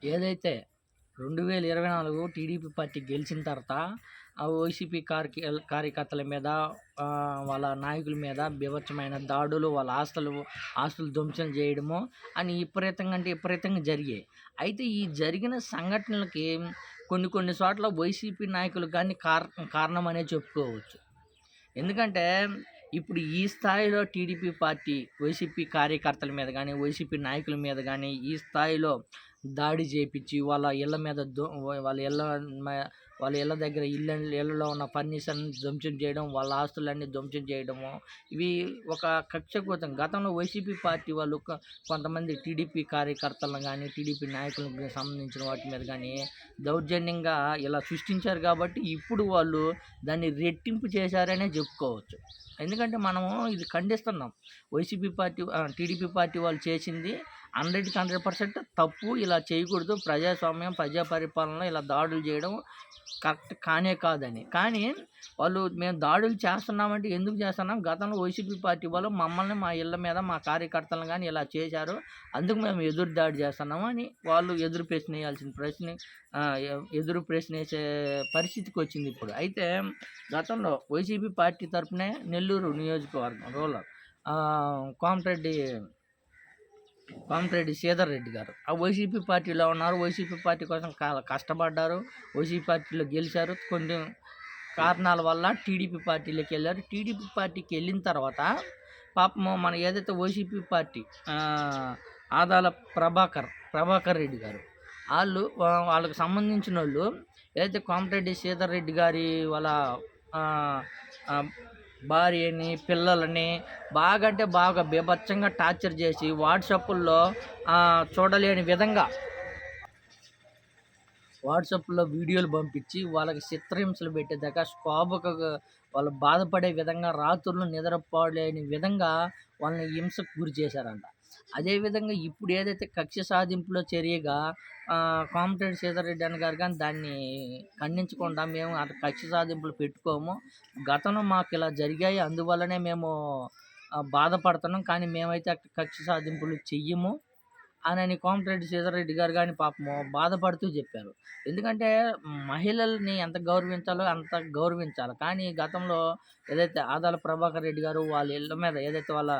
ఏదైతే 2024 TDP party గెలిచిన తర్వాత ఆ వైసీపీ కార్యకర్తల మీద వాళ్ళ నాయకుల మీద బీభత్సమైన దాడులు, వాళ్ళ ఆస్తులు ధ్వంసం చేయడము అని విపరీతంగా జరిగాయి. అయితే ఈ జరిగిన సంఘటనలకి కొన్ని చోట్ల వైసీపీ నాయకులు కానీ కారణం అనే చెప్పుకోవచ్చు. ఎందుకంటే ఇప్పుడు ఈ స్థాయిలో టీడీపీ పార్టీ వైసీపీ కార్యకర్తల మీద కానీ, వైసీపీ నాయకుల మీద కానీ ఈ స్థాయిలో దాడి చేపించి వాళ్ళ ఇళ్ళ మీద వాళ్ళ ఇళ్ళ వాళ్ళ ఇళ్ళ దగ్గర ఇళ్ళలో ఉన్న ఫర్నిచర్ని ధ్వంసం చేయడం, వాళ్ళ ఆస్తులన్నీ ధ్వంసం చేయడము, ఇవి ఒక కక్షపూరితం. గతంలో వైసీపీ పార్టీ వాళ్ళు కొంతమంది టీడీపీ కార్యకర్తలను కానీ, టీడీపీ నాయకులకు సంబంధించిన వాటి మీద కానీ దౌర్జన్యంగా ఇలా సృష్టించారు కాబట్టి ఇప్పుడు వాళ్ళు దాన్ని రెట్టింపు చేశారనే చెప్పుకోవచ్చు. ఎందుకంటే మనము ఇది ఖండిస్తున్నాం. వైసీపీ పార్టీ టీడీపీ పార్టీ వాళ్ళు చేసింది 100% తప్పు. ఇలా చేయకూడదు. ప్రజాస్వామ్యం, ప్రజా పరిపాలనలో ఇలా దాడులు చేయడం కరెక్ట్ కాదని. కానీ వాళ్ళు మేము దాడులు చేస్తున్నామంటే ఎందుకు చేస్తున్నాం? గతంలో వైసీపీ పార్టీ వాళ్ళు మమ్మల్ని, మా ఇళ్ళ మీద, మా కార్యకర్తలను కానీ ఇలా చేశారు, అందుకు మేము ఎదురు దాడి చేస్తున్నాము అని వాళ్ళు ఎదురు ప్రశ్న వేసే పరిస్థితికి వచ్చింది ఇప్పుడు. అయితే గతంలో వైసీపీ పార్టీ తరఫునే నెల్లూరు నియోజకవర్గం రూరల్ కోమటిరెడ్డి శ్రీధర్ రెడ్డి గారు ఆ వైసీపీ పార్టీలో ఉన్నారు. వైసీపీ పార్టీ కోసం కష్టపడ్డారు. వైసీపీ పార్టీలో గెలిచారు. కొన్ని కారణాల వల్ల టీడీపీ పార్టీలోకి వెళ్ళారు. టీడీపీ పార్టీకి వెళ్ళిన తర్వాత పాపము మన ఏదైతే వైసీపీ పార్టీ ఆదాల ప్రభాకర్ రెడ్డి గారు వాళ్ళకి సంబంధించిన వాళ్ళు ఏదైతే కోమటిరెడ్డి శ్రీధర్ రెడ్డి గారి వాళ్ళ భార్యని, పిల్లలని బాగా బీభత్సంగా టార్చర్ చేసి వాట్సాప్లో చూడలేని విధంగా వాట్సాప్లో వీడియోలు పంపించి వాళ్ళకి చిత్రహింసలు పెట్టేదాకా వాళ్ళు బాధపడే విధంగా, రాత్రులు నిద్రపోలేని విధంగా వాళ్ళని హింసకు గురి చేశారంట. అదేవిధంగా ఇప్పుడు ఏదైతే కక్ష సాధింపులో చర్యగా కోమటిరెడ్డి శ్రీధర్ రెడ్డి అన్న గారు కానీ దాన్ని ఖండించకుండా మేము అటు కక్ష సాధింపులు పెట్టుకోము, గతంలో మాకు ఇలా జరిగాయి అందువల్లనే మేము బాధపడుతున్నాం, కానీ మేమైతే కక్ష సాధింపులు చెయ్యము అని కోమటిరెడ్డి శ్రీధర్ రెడ్డి గారు కానీ పాపము బాధపడుతూ చెప్పారు. ఎందుకంటే మహిళల్ని ఎంత గౌరవించాలో అంత గౌరవించాలి. కానీ గతంలో ఏదైతే ఆదాల ప్రభాకర్ రెడ్డి గారు వాళ్ళ ఇళ్ళ మీద ఏదైతే వాళ్ళ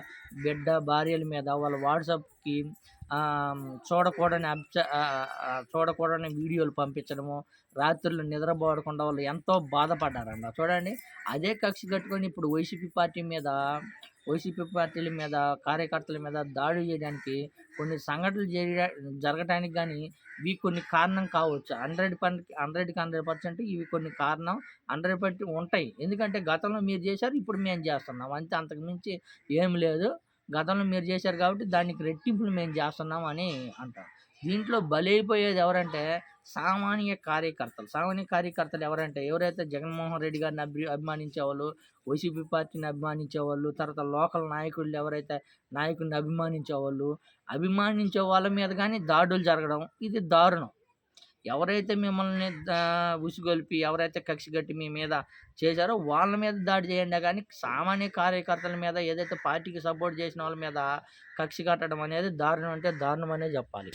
భార్యల మీద వాళ్ళ వాట్సాప్కి చూడకూడని వీడియోలు పంపించడము, రాత్రులు నిద్రపోకుండా వాళ్ళు ఎంతో బాధపడ్డారంట. చూడండి, అదే కక్ష కట్టుకొని ఇప్పుడు వైసీపీ పార్టీల మీద కార్యకర్తల మీద దాడి చేయడానికి కొన్ని సంఘటనలు జరగటానికి కానీ ఇవి కొన్ని కారణం కావచ్చు. 100% ఇవి కొన్ని కారణం 100% ఉంటాయి. ఎందుకంటే గతంలో మీరు చేశారు, ఇప్పుడు మేము చేస్తున్నాం అంతే, అంతకు మించి ఏం లేదు. గతంలో మీరు చేశారు కాబట్టి దానికి రెట్టింపులు మేము చేస్తున్నాం అని అంటారు. దీంట్లో బలైపోయేది ఎవరంటే సామాన్య కార్యకర్తలు ఎవరైతే జగన్మోహన్ రెడ్డి గారిని అభిమానించేవాళ్ళు, వైసీపీ పార్టీని అభిమానించేవాళ్ళు, తర్వాత లోకల్ నాయకులు ఎవరైతే నాయకుడిని అభిమానించే వాళ్ళ మీద కానీ దాడులు జరగడం ఇది దారుణం. ఎవరైతే మిమ్మల్ని ఉసిగొల్పి, ఎవరైతే కక్షగట్టి మీ మీద చేశారో వాళ్ళ మీద దాడి చేయండి, కానీ సామాన్య కార్యకర్తల మీద ఏదైతే పార్టీకి సపోర్ట్ చేసిన వాళ్ళ మీద కక్ష కట్టడం అనేది దారుణం అంటే దారుణం అనే చెప్పాలి.